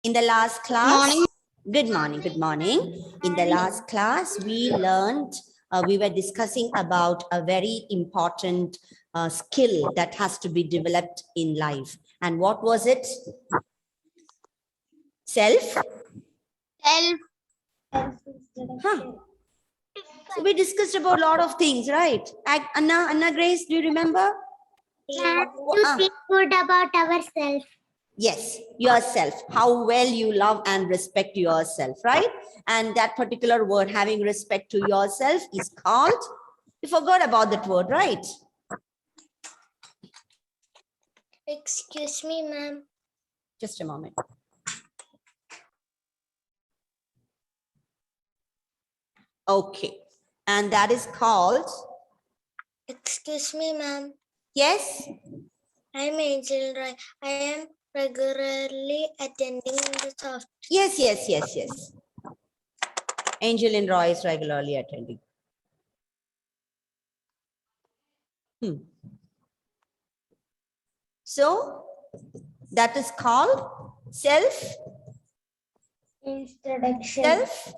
In the last class, good morning. In the last class, we learned, we were discussing about a very important skill that has to be developed in life. And what was it? Self? Huh. So we discussed about a lot of things, right? Anna Grace, do you remember? To think good about ourselves. Yes, yourself, how well you love and respect yourself, right? And that particular word, having respect to yourself, is called, you forgot about that word, right? Excuse me, ma'am. Just a moment. Okay, and that is called? Excuse me, ma'am. Yes? I'm Angel Roy. I am regularly attending the soft. Yes. Angel Roy is regularly attending. So, that is called self? Introduction. Self?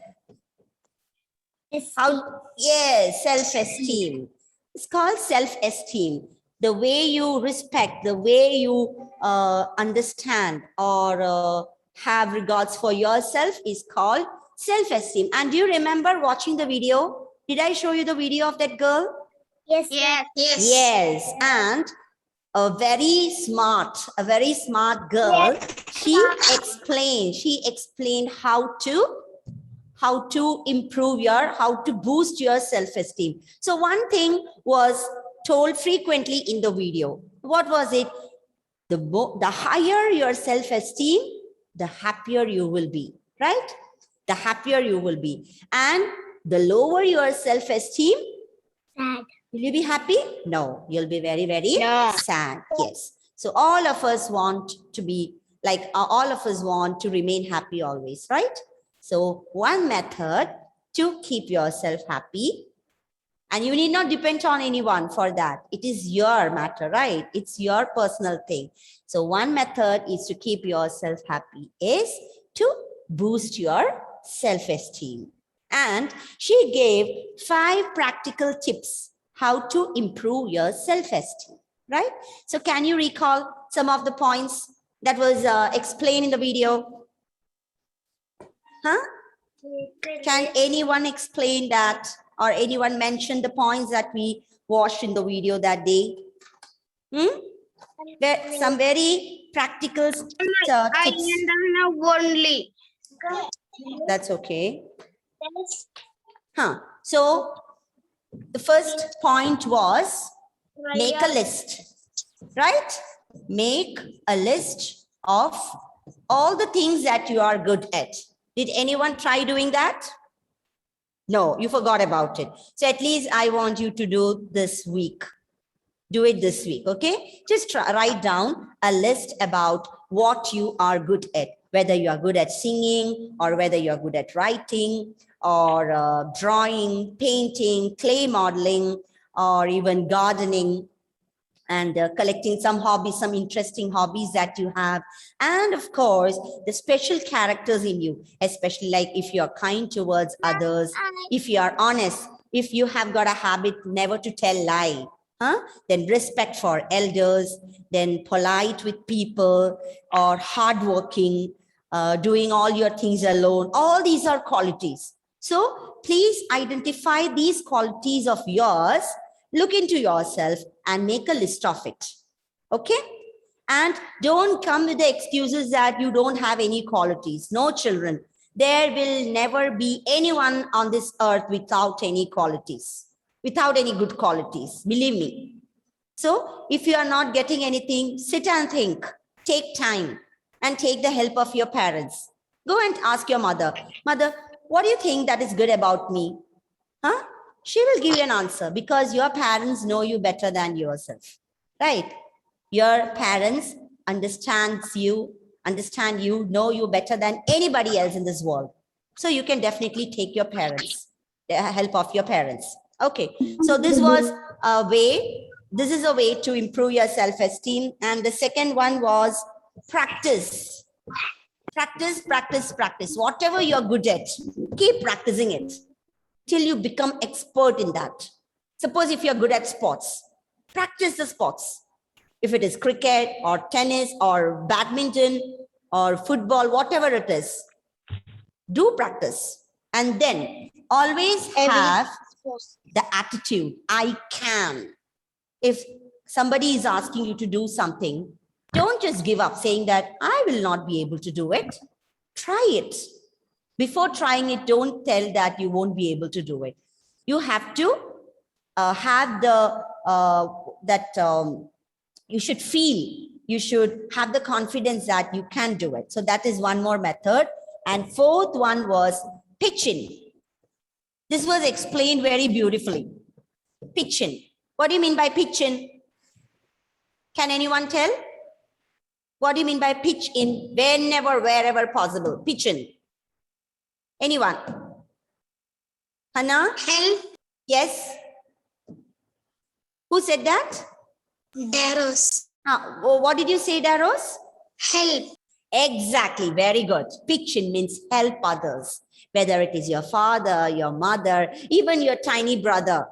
Yes, self-esteem. It's called self-esteem. The way you respect, the way you understand or have regards for yourself is called self-esteem. And do you remember watching the video? Did I show you the video of that girl? Yes. Yes. And a very smart girl, she explained how to improve how to boost your self-esteem. So one thing was told frequently in the video. What was it? The higher your self-esteem, the happier you will be, right? The happier you will be. And the lower your self-esteem, Sad. will you be happy? No, you'll be very, very sad. Yes. So all of us want to be like, all of us want to remain happy always, right? So one method to keep yourself happy, and you need not depend on anyone for that. It is your matter, right? It's your personal thing. So one method is to keep yourself happy is to boost your self-esteem. And she gave 5 practical tips how to improve your self-esteem, right? So can you recall some of the points that was explained in the video? Huh? Can anyone explain that or anyone mention the points that we watched in the video that day? Some very practical tips. I know only. That's okay. So the first point was make a list, right? Make a list of all the things that you are good at. Did anyone try doing that? No, you forgot about it. So at least I want you to do this week. Do it this week, okay? Just write down a list about what you are good at, whether you are good at singing or whether you are good at writing or drawing, painting, clay modeling, or even gardening, and collecting some hobbies, some interesting hobbies that you have. And of course, the special characters in you, especially like if you're kind towards others, if you are honest, if you have got a habit never to tell lie, then respect for elders, then polite with people, or hardworking, doing all your things alone. All these are qualities. So please identify these qualities of yours, look into yourself and make a list of it. Okay? And don't come with the excuses that you don't have any qualities. No, children. There will never be anyone on this earth without any qualities, without any good qualities. Believe me. So if you are not getting anything, sit and think. Take time and take the help of your parents. Go and ask your mother, Mother, what do you think that is good about me? She will give you an answer because your parents know you better than yourself, right? Your parents understand you, know you better than anybody else in this world. So you can definitely take your parents, the help of your parents. Okay, so this was a way, this is a way to improve your self-esteem. And the second one was practice. Practice, practice, practice. Whatever you're good at, keep practicing it till you become expert in that. Suppose if you're good at sports, practice the sports. If it is cricket or tennis or badminton or football, whatever it is, do practice. And then always have the attitude, I can. If somebody is asking you to do something, don't just give up saying that I will not be able to do it. Try it. Before trying it, don't tell that you won't be able to do it. You have to have the, you should feel, you should have the confidence that you can do it. So that is one more method. And fourth one was pitching. This was explained very beautifully. Pitching. What do you mean by pitching? Can anyone tell? What do you mean by pitch in? Whenever, wherever possible. Pitching. Anyone? Hannah? Help. Yes. Who said that? Daros. What did you say, Daros? Help. Exactly. Very good. Pitching means help others. Whether it is your father, your mother, even your tiny brother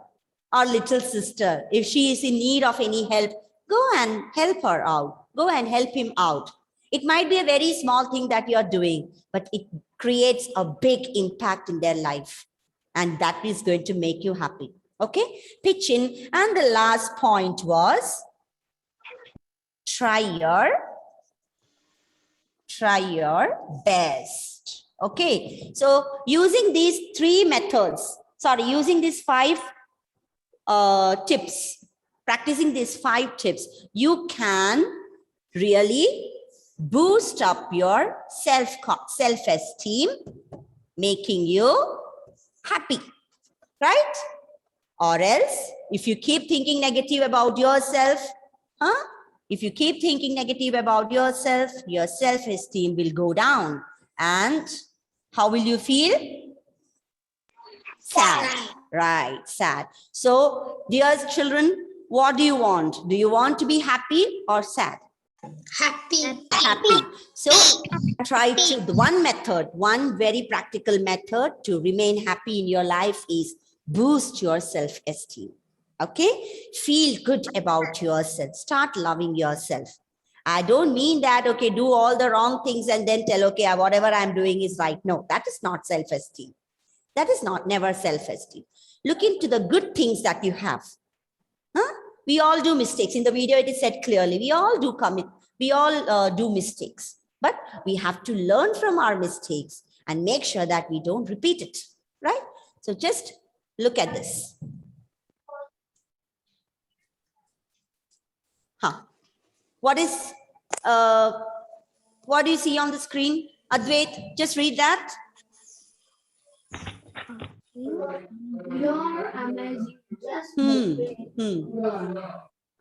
or little sister. If she is in need of any help, go and help her out. Go and help him out. It might be a very small thing that you're doing, but it creates a big impact in their life. And that is going to make you happy. Okay? Pitch in. And the last point was try your best. Okay? So using these three methods, using these 5 tips, practicing these 5 tips, you can really boost up your self-esteem, making you happy, right? Or else, if you keep thinking negative about yourself, if you keep thinking negative about yourself, your self-esteem will go down. And how will you feel? Sad, right? Sad. So, dear children, what do you want? Do you want to be happy or sad? Happy. Happy. So try to, one very practical method to remain happy in your life is boost your self-esteem. Okay? Feel good about yourself. Start loving yourself. I don't mean that, okay, do all the wrong things and then tell, okay, whatever I'm doing is right. No, that is not self-esteem. That is never self-esteem. Look into the good things that you have. We all do mistakes. In the video, it is said clearly, we all do mistakes, but we have to learn from our mistakes and make sure that we don't repeat it, right? So just look at this. What do you see on the screen? Advait, just read that. You're amazing. Just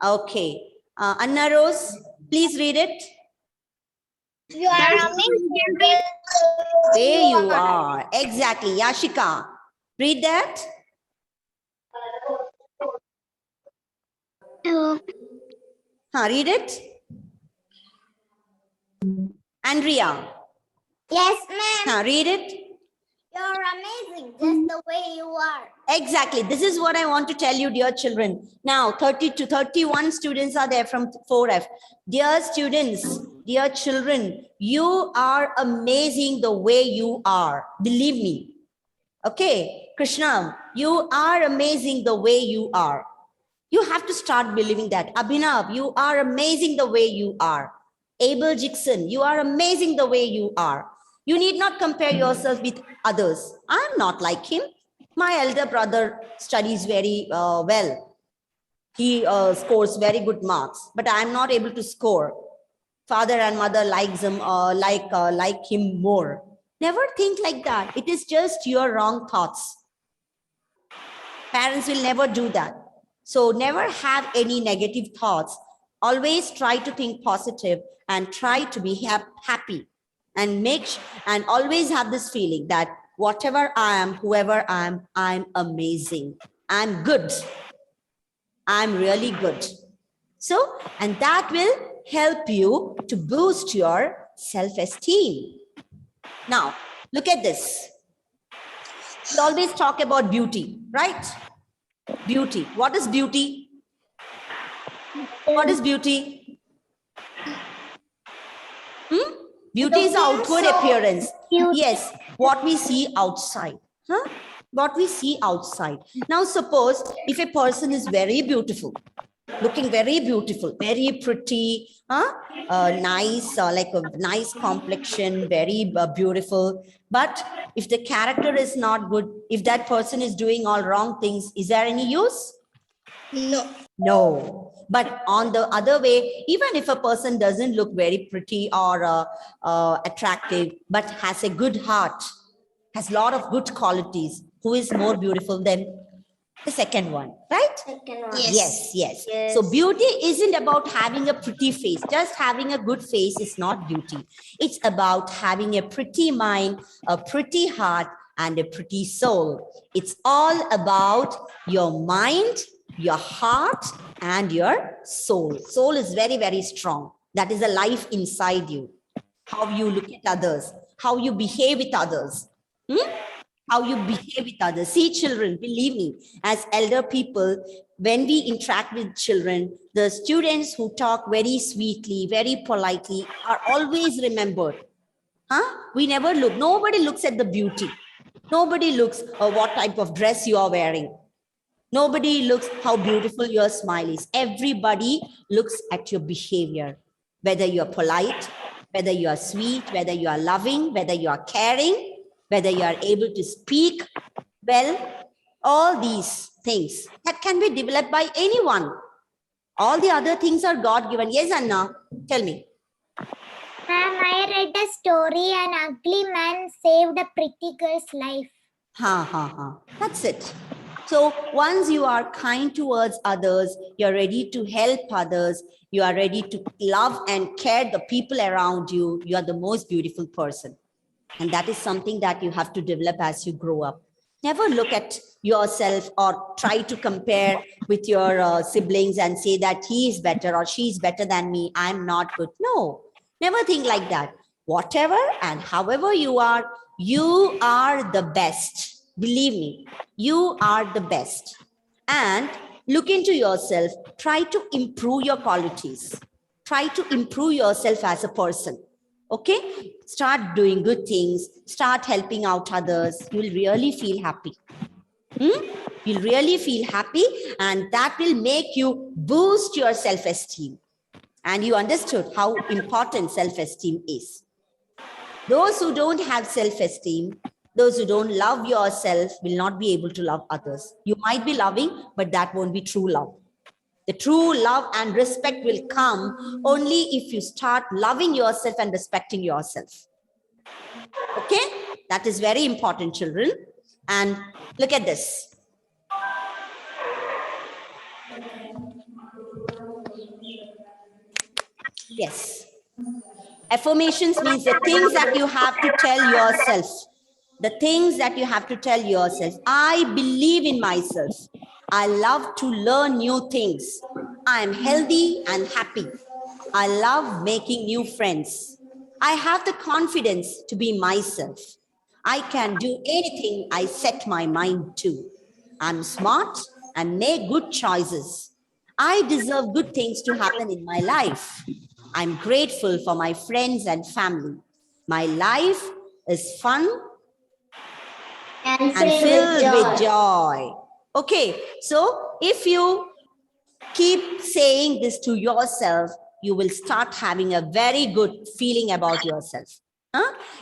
Okay. Anna Rose, please read it. You are amazing. There you are. Exactly. Yashika, read that. Read it. Andrea. Yes, ma'am. Read it. You're amazing, just the way you are. Exactly. This is what I want to tell you, dear children. Now, 30 to 31 students are there from 4F. Dear students, dear children, you are amazing the way you are. Believe me. Okay, Krishna, you are amazing the way you are. You have to start believing that. Abhinav, you are amazing the way you are. Abel Dixon, you are amazing the way you are. You need not compare yourself with others. I'm not like him. My elder brother studies very well. He scores very good marks, but I'm not able to score. Father and mother likes him, like him more. Never think like that. It is just your wrong thoughts. Parents will never do that. So never have any negative thoughts. Always try to think positive and try to be happy. And always have this feeling that whatever I am, whoever I am, I'm amazing. I'm good. I'm really good. So, and that will help you to boost your self-esteem. Now, look at this. We always talk about beauty, right? Beauty. What is beauty? What is beauty? Beauty is outward appearance. Yes, what we see outside. Huh? What we see outside. Now, suppose if a person is very beautiful, looking very beautiful, very pretty, nice, like a nice complexion, very beautiful. But if the character is not good, if that person is doing all wrong things, is there any use? No. No. But on the other way, even if a person doesn't look very pretty or attractive, but has a good heart, has a lot of good qualities, who is more beautiful than the second one, right? Yes. Yes. So beauty isn't about having a pretty face. Just having a good face is not beauty. It's about having a pretty mind, a pretty heart, and a pretty soul. It's all about your mind, your heart, and your soul. Soul is very, very strong. That is a life inside you. How you look at others, how you behave with others. How you behave with others. See, children, believe me, as elder people, when we interact with children, the students who talk very sweetly, very politely are always remembered. We never look. Nobody looks at the beauty. Nobody looks at what type of dress you are wearing. Nobody looks how beautiful your smile is. Everybody looks at your behavior, whether you are polite, whether you are sweet, whether you are loving, whether you are caring, whether you are able to speak well, all these things that can be developed by anyone. All the other things are God-given. Yes, Anna, tell me. Ma'am, I read a story, an ugly man saved a pretty girl's life. That's it. So once you are kind towards others, you're ready to help others, you are ready to love and care the people around you, you are the most beautiful person. And that is something that you have to develop as you grow up. Never look at yourself or try to compare with your siblings and say that he is better or she is better than me, I'm not good. No, never think like that. Whatever and however you are the best. Believe me, you are the best. And look into yourself, try to improve your qualities. Try to improve yourself as a person. Okay, start doing good things, start helping out others. You will really feel happy. You'll really feel happy, and that will make you boost your self-esteem. And you understood how important self-esteem is. Those who don't have self-esteem, those who don't love yourself will not be able to love others. You might be loving, but that won't be true love. The true love and respect will come only if you start loving yourself and respecting yourself. Okay? That is very important, children. And look at this. Yes. Affirmations means the things that you have to tell yourself. The things that you have to tell yourself. I believe in myself. I love to learn new things. I am healthy and happy. I love making new friends. I have the confidence to be myself. I can do anything I set my mind to. I'm smart and make good choices. I deserve good things to happen in my life. I'm grateful for my friends and family. My life is fun and filled with joy. Okay, so if you keep saying this to yourself, you will start having a very good feeling about yourself.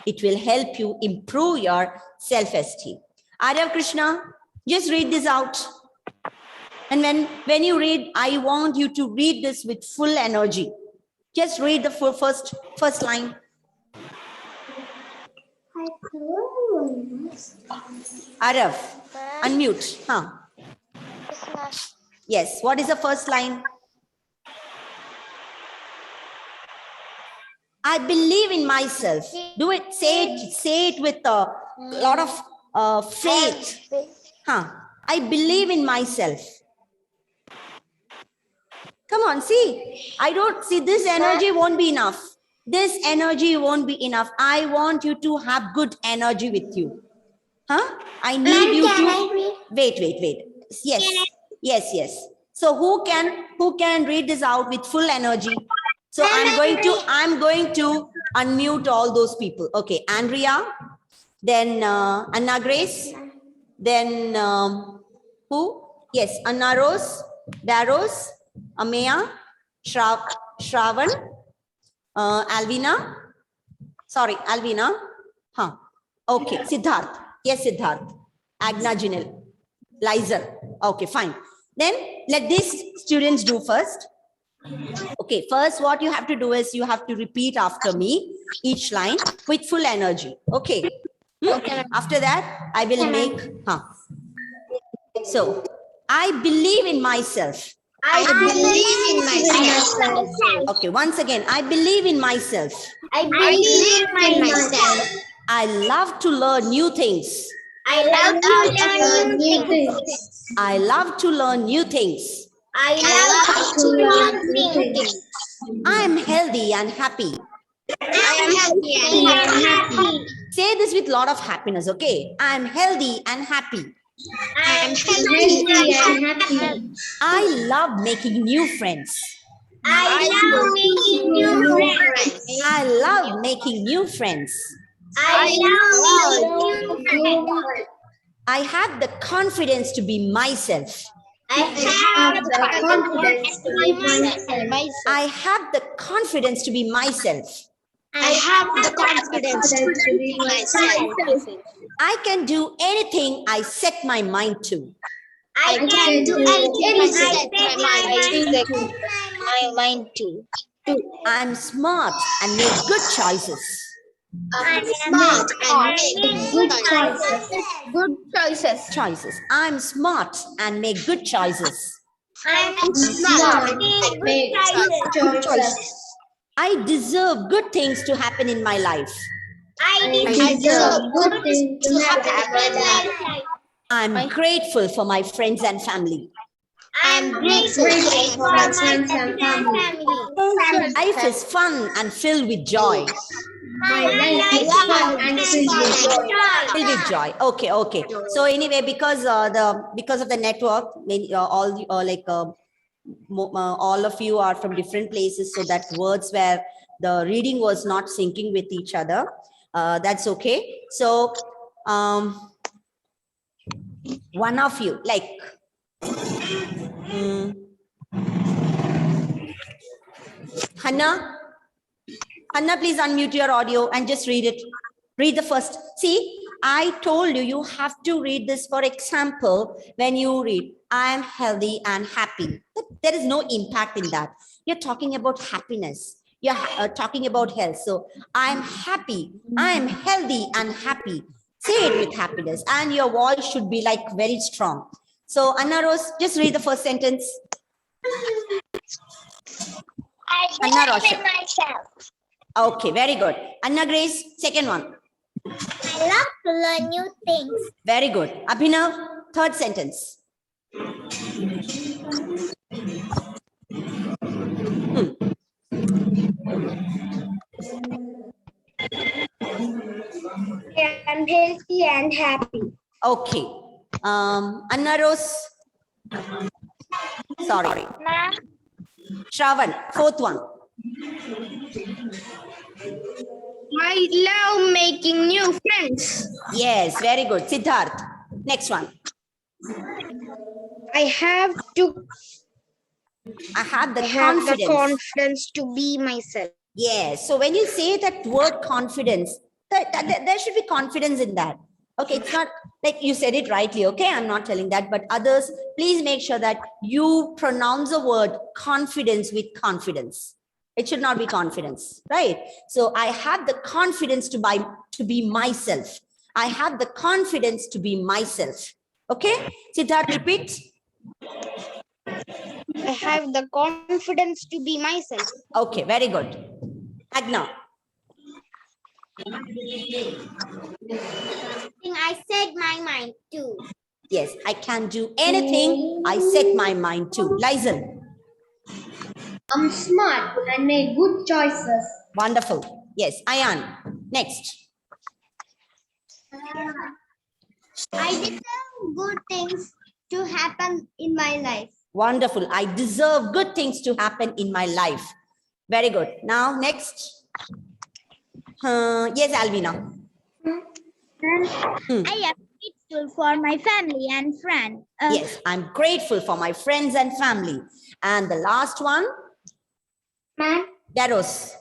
It will help you improve your self-esteem. Aryav Krishna, just read this out. And when you read, I want you to read this with full energy. Just read the first line. Aryav, unmute. Yes, what is the first line? I believe in myself. Do it, say it with a lot of faith. I believe in myself. Come on, see, I don't see this energy won't be enough. This energy won't be enough. I want you to have good energy with you. Huh? I need you to wait. Yes. So who can read this out with full energy? So I'm going to unmute all those people. Okay, Andrea, then Anna Grace, then who? Yes, Anna Rose, Daros, Ameya, Shravan, Alvina. Sorry, Alvina. Huh. Okay, Siddharth. Yes, Siddharth. Agna Jinil. Liza. Okay, fine. Then let these students do first. Okay, first what you have to do is you have to repeat after me each line with full energy. Okay. After that, I will make. So, I believe in myself. I believe in myself. Okay, once again, I believe in myself. I believe in myself. I love to learn new things. I love to learn new things. I love to learn new things. I love to learn new things. I am healthy and happy. I am happy and happy. Say this with a lot of happiness, okay? I am healthy and happy. I am healthy and happy. I love making new friends. I love making new friends. I love making new friends. I love new friends. I have the confidence to be myself. I have the confidence to be myself. I have the confidence to be myself. I have the confidence to be myself. I can do anything I set my mind to. I can do anything I set my mind to. I'm smart and make good choices. I'm smart and make good choices. Good choices. I'm smart and make good choices. I'm smart and make good choices. I deserve good things to happen in my life. I deserve good things to happen in my life. I'm grateful for my friends and family. I'm grateful for my friends and family. Life is fun and filled with joy. My life is fun and Filled with joy. Okay. So anyway, because of the network, all of you are from different places, so that words where the reading was not syncing with each other. That's okay. So one of you, like Hannah, please unmute your audio and just read it. Read the first. See, I told you, you have to read this. For example, when you read, I am healthy and happy. There is no impact in that. You're talking about happiness. You're talking about health. So I'm happy. I am healthy and happy. Say it with happiness, and your voice should be like very strong. So Anna Rose, just read the first sentence. Anna Rose. myself. Okay, very good. Anna Grace, second one. I love to learn new things. Very good. Abhinav, third sentence. I'm healthy and happy. Okay. Anna Rose. Sorry. Shravan, fourth one. I love making new friends. Yes, very good. Siddharth, next one. I have the confidence to be myself. Yes. So when you say that word confidence, there should be confidence in that. Okay, it's not like you said it rightly. Okay, I'm not telling that, but others, please make sure that you pronounce the word confidence with confidence. It should not be confidence, right? So I have the confidence to be myself. I have the confidence to be myself. Okay, Siddharth, repeat. I have the confidence to be myself. Okay, very good. Agna. I set my mind to. Yes, I can do anything I set my mind to. Lizen. I'm smart and make good choices. Wonderful. Yes, Ayan. Next. I deserve good things to happen in my life. Wonderful. I deserve good things to happen in my life. Very good. Now, next. Yes, Alvina. I am grateful for my family and friends. Yes, I'm grateful for my friends and family. And the last one, Ma'am, Daros.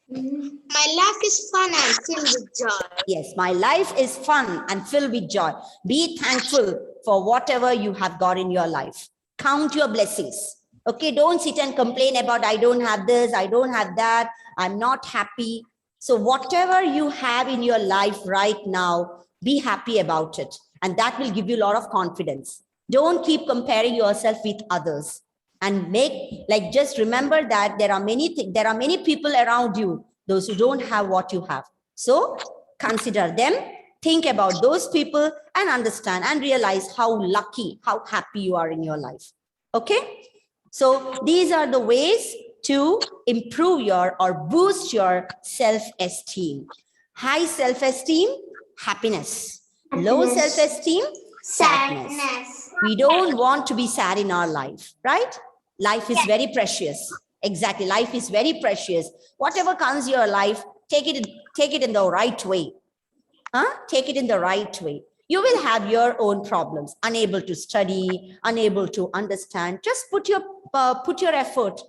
My life is fun and filled with joy. Yes, my life is fun and filled with joy. Be thankful for whatever you have got in your life. Count your blessings. Okay, don't sit and complain about I don't have this, I don't have that, I'm not happy. So whatever you have in your life right now, be happy about it. And that will give you a lot of confidence. Don't keep comparing yourself with others. And just remember that there are many people around you, those who don't have what you have. So consider them, think about those people and understand and realize how lucky, how happy you are in your life. Okay. So these are the ways to improve your or boost your self-esteem. High self-esteem, happiness. Low self-esteem, sadness. We don't want to be sad in our life, right? Life is very precious. Exactly. Life is very precious. Whatever comes your life, take it in the right way. Take it in the right way. You will have your own problems, unable to study, unable to understand. Just put your effort.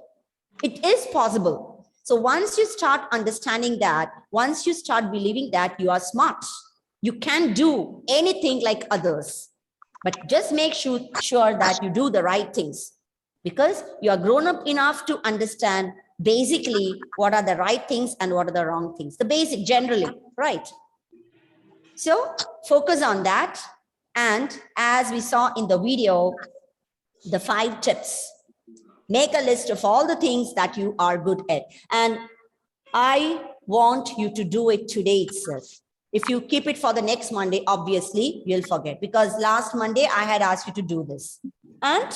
It is possible. So once you start understanding that, once you start believing that you are smart, you can do anything like others. But just make sure that you do the right things, because you are grown up enough to understand basically what are the right things and what are the wrong things. The basic generally, right? So focus on that. And as we saw in the video, the 5 tips. Make a list of all the things that you are good at. And I want you to do it today itself. If you keep it for the next Monday, obviously you'll forget, because last Monday I had asked you to do this. And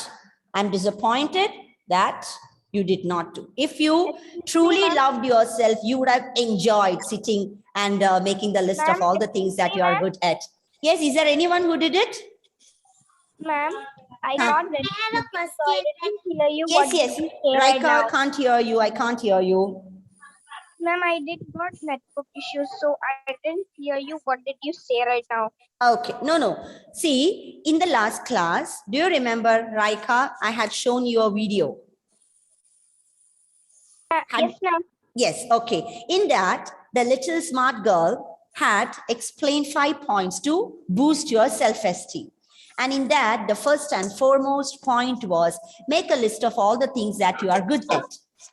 I'm disappointed that you did not do. If you truly loved yourself, you would have enjoyed sitting and making the list of all the things that you are good at. Yes, is there anyone who did it? Ma'am, I got that. I have a question. I didn't hear you. Yes, what yes. did you say right Raika, now? I can't hear you. I can't hear you. Ma'am, I did got network issues, so I didn't hear you. What did you say right now? Okay, no. See, in the last class, do you remember, Raika, I had shown you a video. Yes, ma'am. Yes, okay. In that, the little smart girl had explained 5 points to boost your self-esteem. And in that, the first and foremost point was make a list of all the things that you are good at.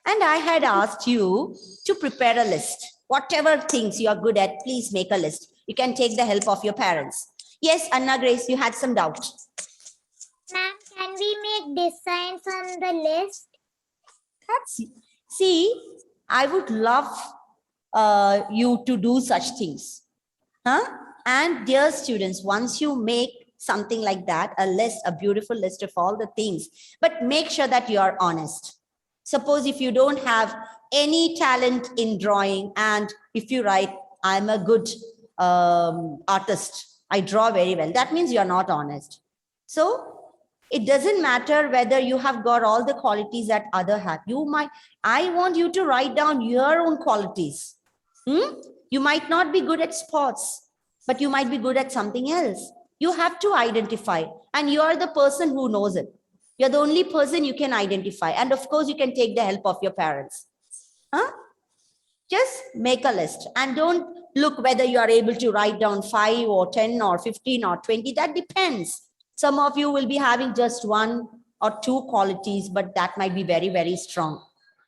And I had asked you to prepare a list. Whatever things you are good at, please make a list. You can take the help of your parents. Yes, Anna Grace, you had some doubt. Ma'am, can we make designs on the list? See, I would love you to do such things. And dear students, once you make something like that, a list, a beautiful list of all the things, but make sure that you are honest. Suppose if you don't have any talent in drawing, and if you write, I'm a good artist, I draw very well, that means you're not honest. So it doesn't matter whether you have got all the qualities that other have. I want you to write down your own qualities. You might not be good at sports, but you might be good at something else. You have to identify, and you are the person who knows it. You're the only person you can identify. And of course, you can take the help of your parents. Just make a list and don't look whether you are able to write down 5 or 10 or 15 or 20. That depends. Some of you will be having just 1 or 2 qualities, but that might be very, very strong.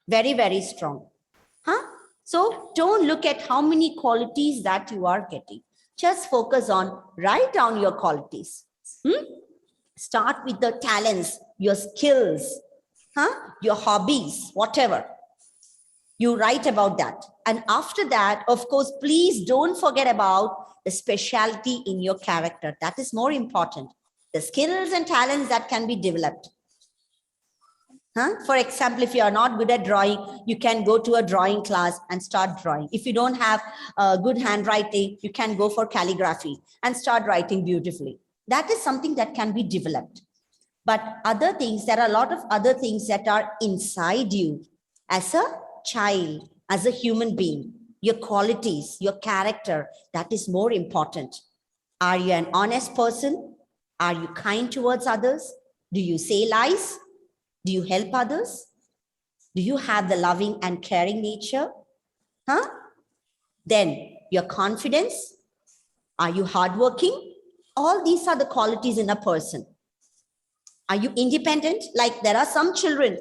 Very, very strong. So don't look at how many qualities that you are getting. Just focus on, write down your qualities. Start with the talents, your skills, your hobbies, whatever. You write about that. And after that, of course, please don't forget about the specialty in your character. That is more important. The skills and talents that can be developed. For example, if you are not good at drawing, you can go to a drawing class and start drawing. If you don't have good handwriting, you can go for calligraphy and start writing beautifully. That is something that can be developed. But other things, there are a lot of other things that are inside you as a child, as a human being. Your qualities, your character, that is more important. Are you an honest person? Are you kind towards others? Do you say lies? Do you help others? Do you have the loving and caring nature? Then your confidence. Are you hardworking? All these are the qualities in a person. Are you independent? Like there are some children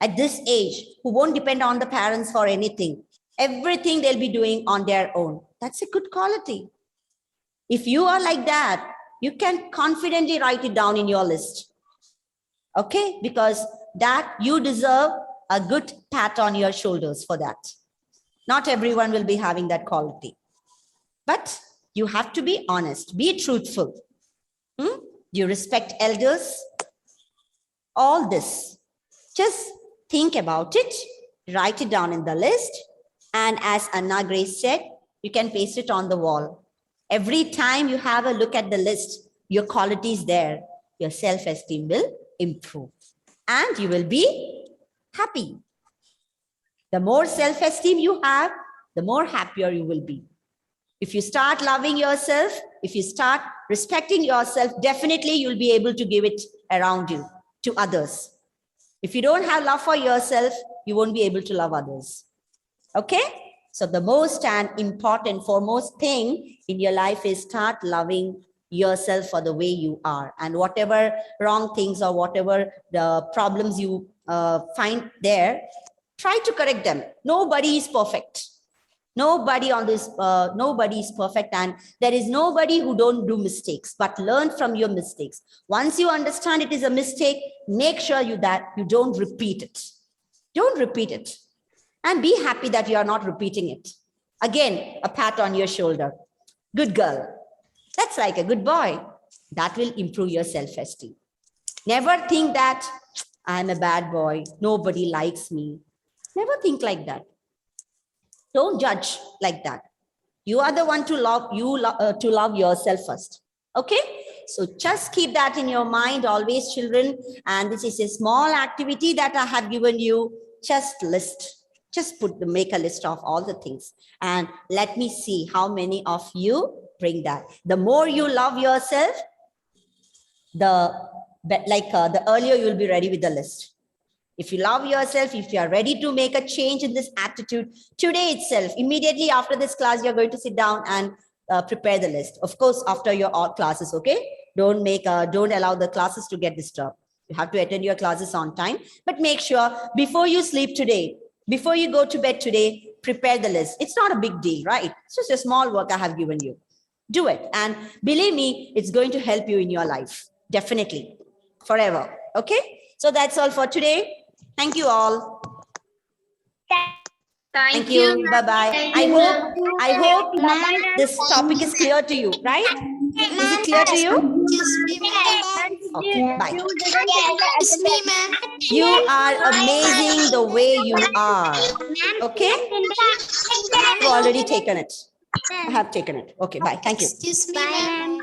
at this age who won't depend on the parents for anything. Everything they'll be doing on their own. That's a good quality. If you are like that, you can confidently write it down in your list. Okay, because that you deserve a good pat on your shoulders for that. Not everyone will be having that quality. But you have to be honest, be truthful. Do you respect elders? All this. Just think about it, write it down in the list. And as Anna Grace said, you can paste it on the wall. Every time you have a look at the list, your qualities there, your self-esteem will improve and you will be happy. The more self-esteem you have, the more happier you will be. If you start loving yourself, if you start respecting yourself, definitely you'll be able to give it around you to others. If you don't have love for yourself, you won't be able to love others. Okay? So the most and important, foremost thing in your life is start loving yourself for the way you are, and whatever wrong things or whatever the problems you find there, try to correct them. Nobody is perfect. Nobody on this, nobody is perfect, and there is nobody who don't do mistakes, but learn from your mistakes. Once you understand it is a mistake, make sure that you don't repeat it. Don't repeat it. And be happy that you are not repeating it. Again, a pat on your shoulder. Good girl. That's like a good boy. That will improve your self-esteem. Never think that I'm a bad boy. Nobody likes me. Never think like that. Don't judge like that. You are the one to love, to love yourself first. Okay? So just keep that in your mind always, children. And this is a small activity that I have given you. Just list. Just make a list of all the things. And let me see how many of you bring that. The more you love yourself, the earlier you'll be ready with the list. If you love yourself, if you are ready to make a change in this attitude, today itself, immediately after this class, you're going to sit down and prepare the list. Of course, after your all classes, okay? Don't allow the classes to get disturbed. You have to attend your classes on time, but make sure before you sleep today, before you go to bed today, prepare the list. It's not a big deal, right? It's just a small work I have given you. Do it. And believe me, it's going to help you in your life. Definitely. Forever. Okay? So that's all for today. Thank you all. Thank you. Bye-bye. I hope this topic is clear to you, right? Is it clear to you? Okay, bye. You are amazing the way you are. Okay? You've already taken it. I have taken it. Okay, bye. Thank you. Bye, ma'am.